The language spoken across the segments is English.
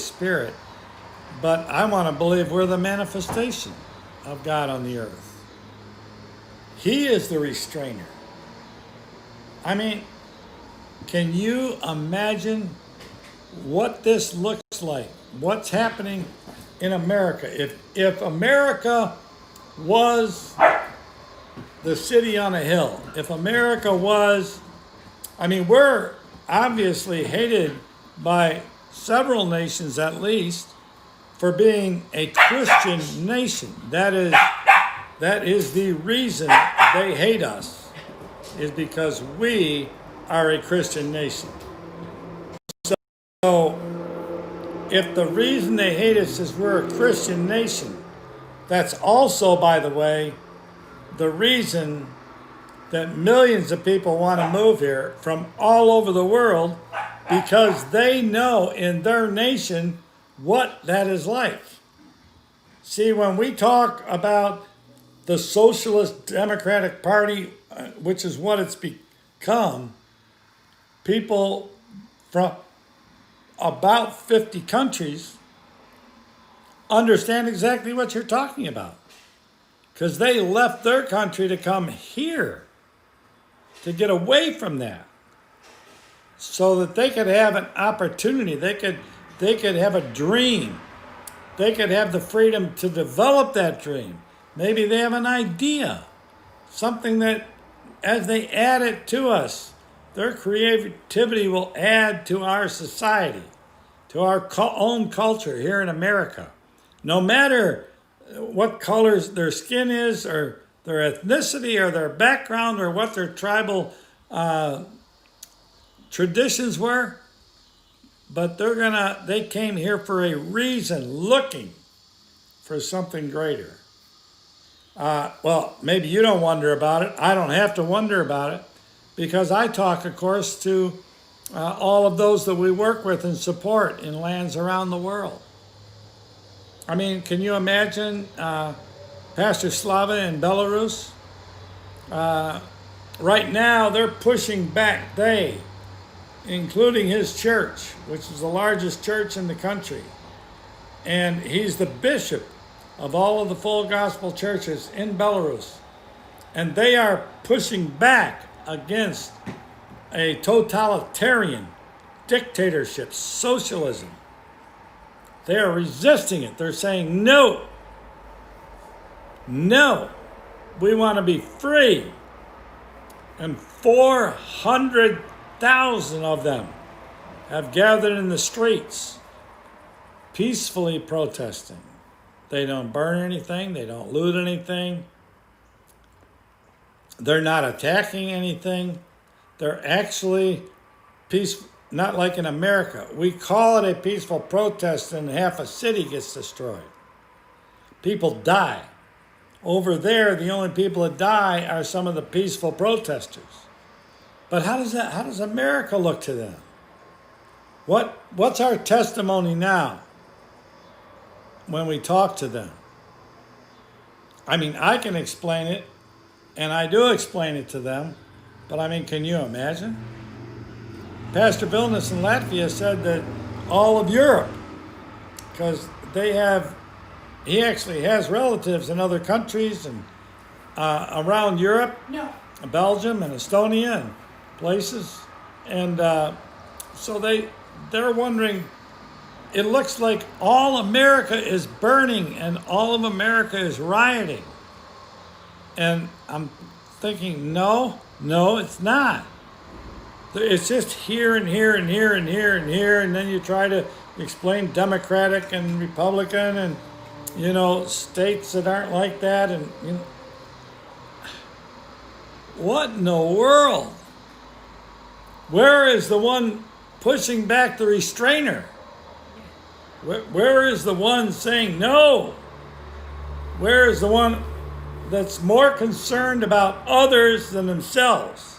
Spirit, but I want to believe we're the manifestation of God on the earth. He is the restrainer. I mean, can you imagine what this looks like? What's happening in America? If America was the city on a hill, if America was, I mean, we're obviously hated by several nations at least for being a Christian nation. That is the reason they hate us, is because we are a Christian nation. So if the reason they hate us is we're a Christian nation, that's also, by the way, the reason that millions of people want to move here from all over the world, because they know in their nation what that is like. See, when we talk about the Socialist Democratic Party, which is what it's become, people from about 50 countries understand exactly what you're talking about, because they left their country to come here to get away from that, so that they could have an opportunity. They could have a dream. They could have the freedom to develop that dream. Maybe they have an idea, something that as they add it to us, their creativity will add to our society, to our own culture here in America. No matter what colors their skin is, or their ethnicity, or their background, or what their tribal traditions were, but they came here for a reason, looking for something greater. Well, maybe you don't wonder about it. I don't have to wonder about it, because I talk, of course, to all of those that we work with and support in lands around the world. I mean, can you imagine Pastor Slava in Belarus? Right now, they're pushing back, including his church, which is the largest church in the country. And he's the bishop of all of the full gospel churches in Belarus. And they are pushing back against a totalitarian dictatorship, socialism. They are resisting it. They're saying, no, we want to be free. And 400,000 of them have gathered in the streets, peacefully protesting. They don't burn anything. They don't loot anything. They're not attacking anything. They're actually peaceful, not like in America. We call it a peaceful protest and half a city gets destroyed. People die. Over there, the only people that die are some of the peaceful protesters. But how does America look to them? What's our testimony now when we talk to them? I mean, I can explain it, and I do explain it to them, but I mean, can you imagine? Pastor Vilnius in Latvia said that all of Europe, because he actually has relatives in other countries and around Europe, Belgium and Estonia and places, and so they're wondering. It looks like all America is burning and all of America is rioting, and I'm thinking, no, it's not. It's just here and here and here and here and here, and then you try to explain Democratic and Republican and states that aren't like that, and what in the world? Where is the one pushing back the restrainer? Where is the one saying no? Where is the one that's more concerned about others than themselves?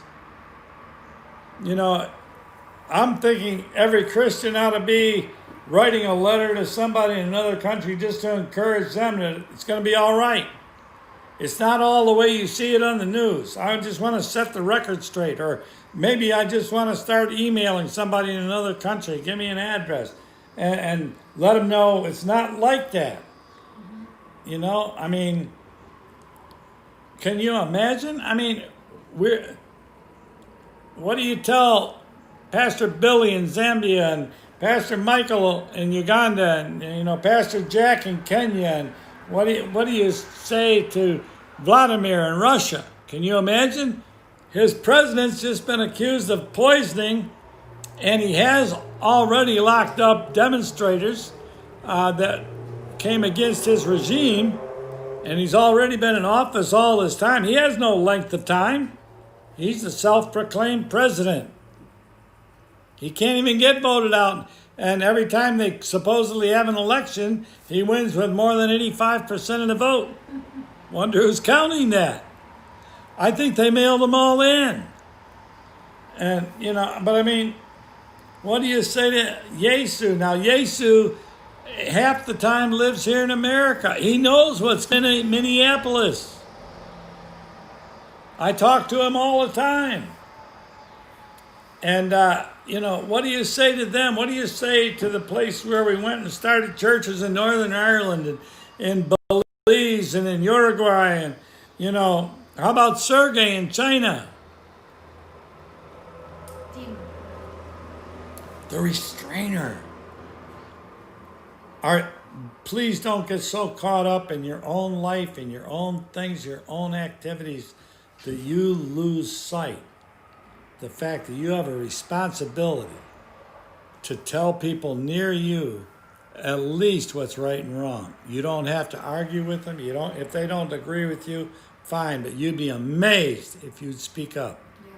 I'm thinking every Christian ought to be writing a letter to somebody in another country just to encourage them that it's going to be all right. It's not all the way you see it on the news. I just want to set the record straight. Or maybe I just want to start emailing somebody in another country. Give me an address. and let them know it's not like that. I mean, can you imagine? I mean, what do you tell Pastor Billy in Zambia and Pastor Michael in Uganda and Pastor Jack in Kenya and what do you say to Vladimir in Russia? Can you imagine? His president's just been accused of poisoning, and he has already locked up demonstrators that came against his regime, and he's already been in office all this time. He has no length of time. He's the self-proclaimed president. He can't even get voted out. And every time they supposedly have an election, he wins with more than 85% of the vote. Wonder who's counting that. I think they mailed them all in. And, but I mean, what do you say to Yesu? Now, Yesu, half the time lives here in America. He knows what's in Minneapolis. I talk to him all the time. And, what do you say to them? What do you say to the place where we went and started churches in Northern Ireland and in Belize and in Uruguay? And, how about Sergey in China? The Restrainer. Please don't get so caught up in your own life, in your own things, your own activities, that you lose sight. The fact that you have a responsibility to tell people near you at least what's right and wrong. You don't have to argue with them. If they don't agree with you, fine, but you'd be amazed if you'd speak up. Yeah.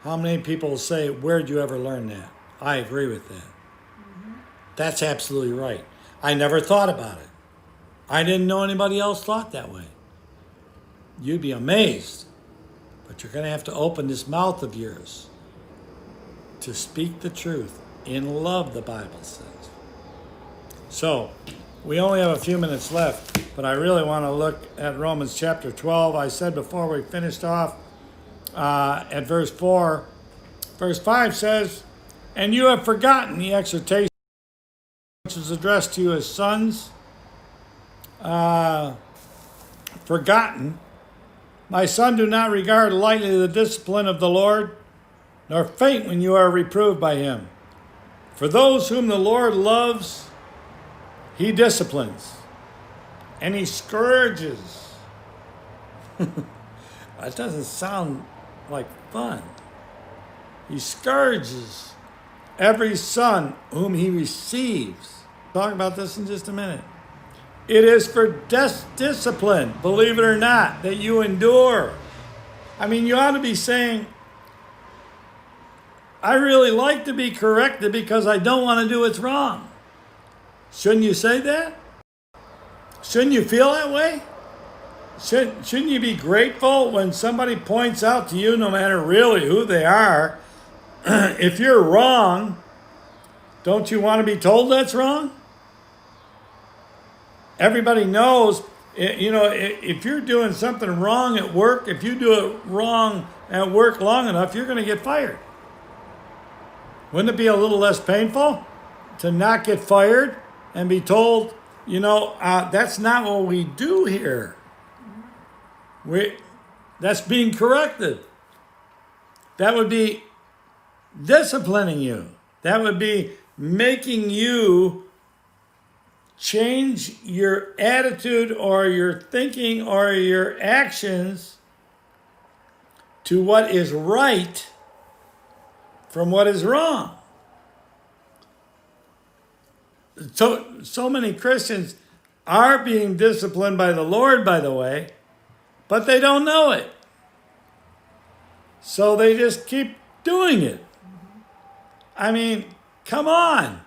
How many people say, "Where'd you ever learn that?" I agree with that. Mm-hmm. That's absolutely right. I never thought about it. I didn't know anybody else thought that way. You'd be amazed. But you're going to have to open this mouth of yours to speak the truth in love, the Bible says. So, we only have a few minutes left, but I really want to look at Romans chapter 12. I said before we finished off at verse 4. Verse 5 says, "And you have forgotten the exhortation which is addressed to you as sons." Forgotten. "My son, do not regard lightly the discipline of the Lord, nor faint when you are reproved by him. For those whom the Lord loves, he disciplines, and he scourges." That doesn't sound like fun. "He scourges every son whom he receives." Talk about this in just a minute. "It is for discipline, believe it or not, that you endure." I mean, you ought to be saying, I really like to be corrected because I don't want to do what's wrong. Shouldn't you say that? Shouldn't you feel that way? Shouldn't you be grateful when somebody points out to you, no matter really who they are, if you're wrong, don't you want to be told that's wrong? Everybody knows, if you're doing something wrong at work, if you do it wrong at work long enough, you're going to get fired. Wouldn't it be a little less painful to not get fired and be told, that's not what we do here? That's being corrected. That would be disciplining you. That would be making you change your attitude or your thinking or your actions to what is right from what is wrong. So many Christians are being disciplined by the Lord, by the way, but they don't know it. So they just keep doing it. I mean, come on.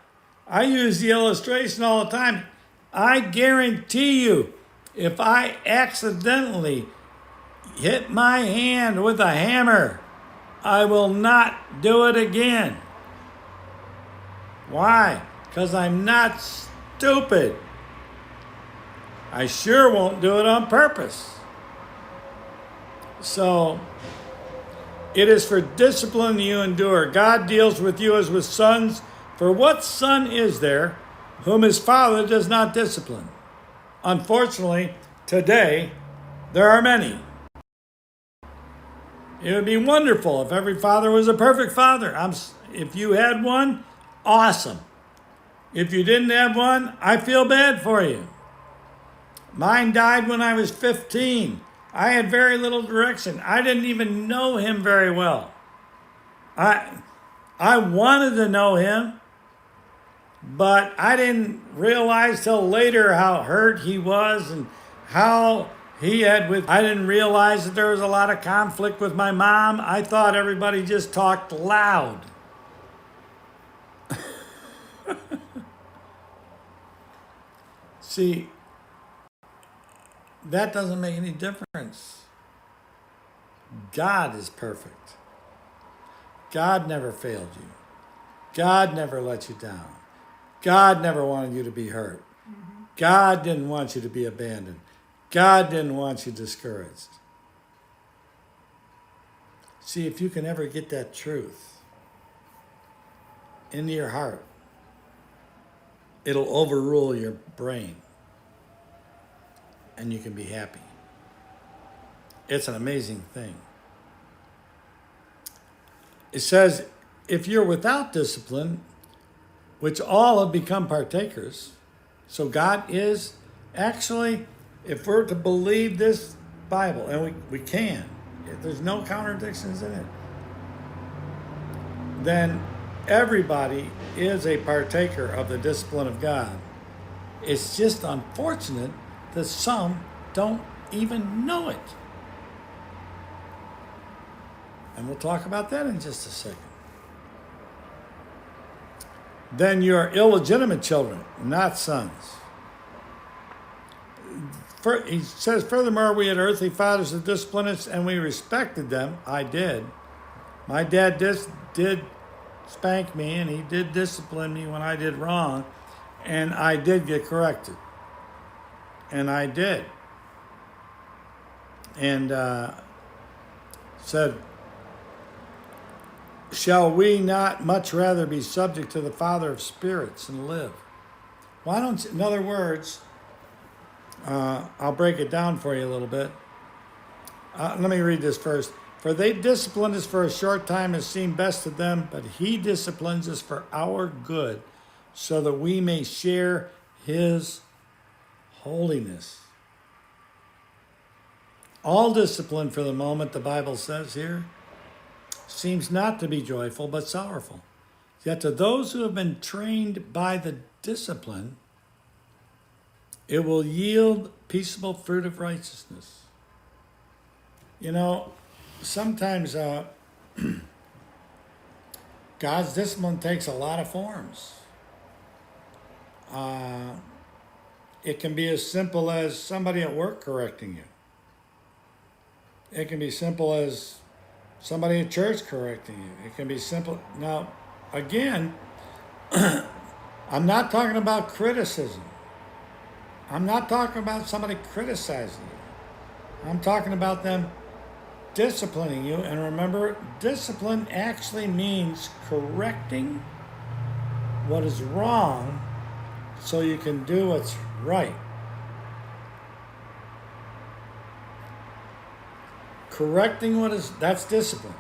I use the illustration all the time. I guarantee you, if I accidentally hit my hand with a hammer, I will not do it again. Why? Because I'm not stupid. I sure won't do it on purpose. So, it is for discipline you endure. God deals with you as with sons. For what son is there whom his father does not discipline. Unfortunately, today, there are many. It would be wonderful if every father was a perfect father. If you had one, awesome. If you didn't have one, I feel bad for you. Mine died when I was 15. I had very little direction. I didn't even know him very well. I wanted to know him, but I didn't realize till later how hurt he was and how I didn't realize that there was a lot of conflict with my mom. I thought everybody just talked loud. See, that doesn't make any difference. God is perfect. God never failed you. God never let you down. God never wanted you to be hurt. God didn't want you to be abandoned. God didn't want you discouraged. See, if you can ever get that truth into your heart, it'll overrule your brain and you can be happy. It's an amazing thing. It says, if you're without discipline, which all have become partakers, so God is actually, if we're to believe this Bible, and we can, there's no contradictions in it, then everybody is a partaker of the discipline of God. It's just unfortunate that some don't even know it. And we'll talk about that in just a second. Then you are illegitimate children, not sons. He says, furthermore, we had earthly fathers that disciplined us, and we respected them. I did. My dad did spank me, and he did discipline me when I did wrong, and I did get corrected. And I did. And said, shall we not much rather be subject to the Father of spirits and live? Why don't you, in other words, I'll break it down for you a little bit. Let me read this first. For they disciplined us for a short time as seemed best to them, but he disciplines us for our good, so that we may share his holiness. All discipline for the moment, the Bible says here, seems not to be joyful, but sorrowful. Yet to those who have been trained by the discipline, it will yield peaceable fruit of righteousness. You know, sometimes God's discipline takes a lot of forms. It can be as simple as somebody at work correcting you. It can be simple as somebody at church correcting you. It can be simple. Now, again, I'm not talking about criticism. I'm not talking about somebody criticizing you. I'm talking about them disciplining you. And remember, discipline actually means correcting what is wrong so you can do what's right. Correcting that's discipline.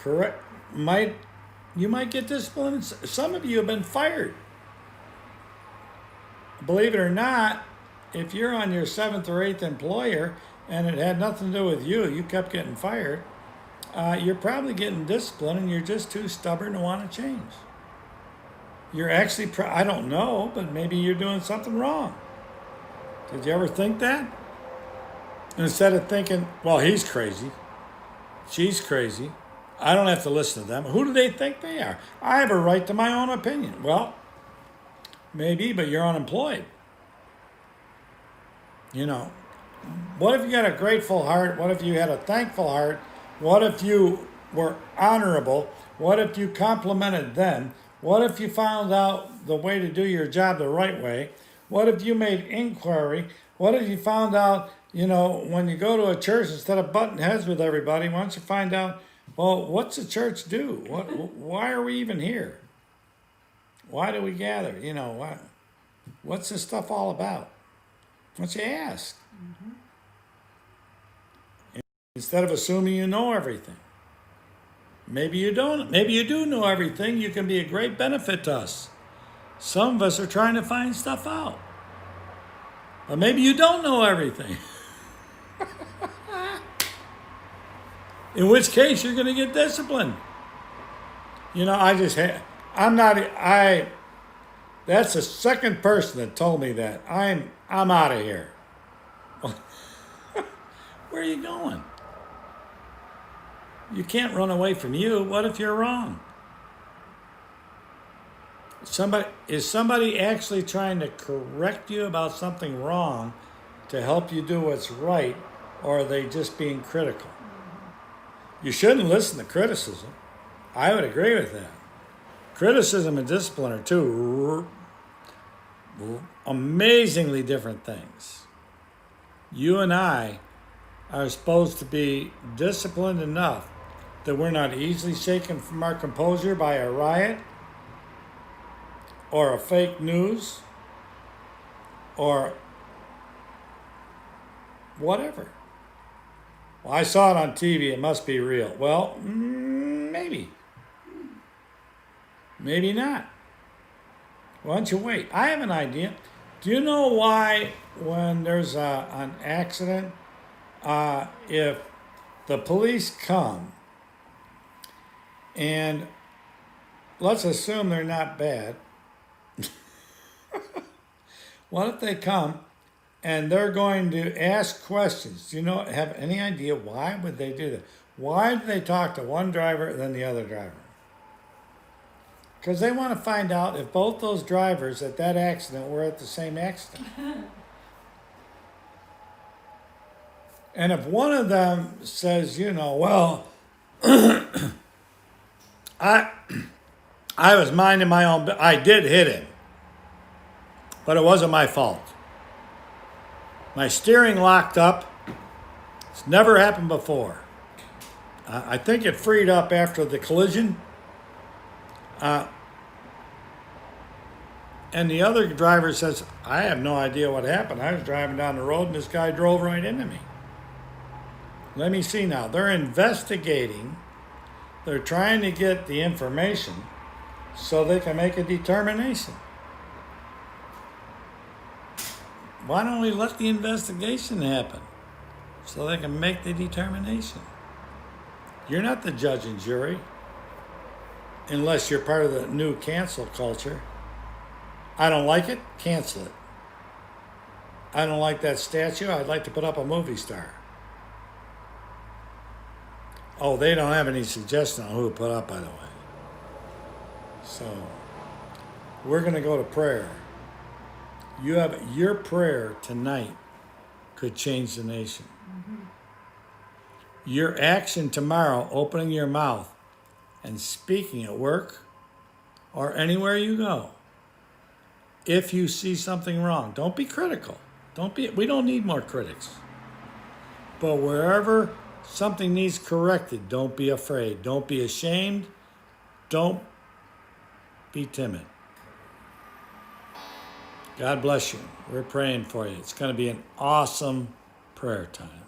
You might get disciplined. Some of you have been fired. Believe it or not, if you're on your 7th or 8th employer and it had nothing to do with you, you kept getting fired, you're probably getting disciplined and you're just too stubborn to want to change. You're actually, I don't know, but maybe you're doing something wrong. Did you ever think that? Instead of thinking, well, he's crazy, she's crazy, I don't have to listen to them. Who do they think they are? I have a right to my own opinion. Well, maybe, but you're unemployed. You know, what if you had a grateful heart? What if you had a thankful heart? What if you were honorable? What if you complimented them? What if you found out the way to do your job the right way? What if you made inquiry? What if you found out, you know, when you go to a church, instead of butting heads with everybody, why don't you find out, well, what's the church do? Why are we even here? why do we gather? You know, what's this stuff all about? Why don't you ask? Instead of assuming you know everything. Maybe you don't. Maybe you do know everything. You can be a great benefit to us. Some of us are trying to find stuff out. But maybe you don't know everything. In which case, you're going to get disciplined. You know, that's the second person that told me that. I'm out of here. Where are you going? You can't run away from you. What if you're wrong? Is somebody actually trying to correct you about something wrong to help you do what's right, or are they just being critical? You shouldn't listen to criticism. I would agree with that. Criticism and discipline are two amazingly different things. You and I are supposed to be disciplined enough that we're not easily shaken from our composure by a riot or a fake news or whatever. Well, I saw it on TV, it must be real. Well, maybe. Maybe not. Why don't you wait? I have an idea. Do you know why when there's an accident, if the police come, and let's assume they're not bad, what if they come and they're going to ask questions? Do you have any idea why would they do that? Why do they talk to one driver and then the other driver? Because they want to find out if both those drivers at that accident were at the same accident. And if one of them says, well, I was minding my own, I did hit him, but it wasn't my fault. My steering locked up. It's never happened before. I think it freed up after the collision. And the other driver says, I have no idea what happened. I was driving down the road and this guy drove right into me. Let me see now. They're investigating. They're trying to get the information so they can make a determination. Why don't we let the investigation happen so they can make the determination? You're not the judge and jury unless you're part of the new cancel culture. I don't like it, cancel it. I don't like that statue, I'd like to put up a movie star. Oh, they don't have any suggestion on who to put up, by the way. So, we're going to go to prayer. Your prayer tonight could change the nation. Your action tomorrow, opening your mouth and speaking at work or anywhere you go, if you see something wrong, don't be critical. We don't need more critics. But wherever something needs corrected, don't be afraid. Don't be ashamed. Don't be timid. God bless you. We're praying for you. It's going to be an awesome prayer time.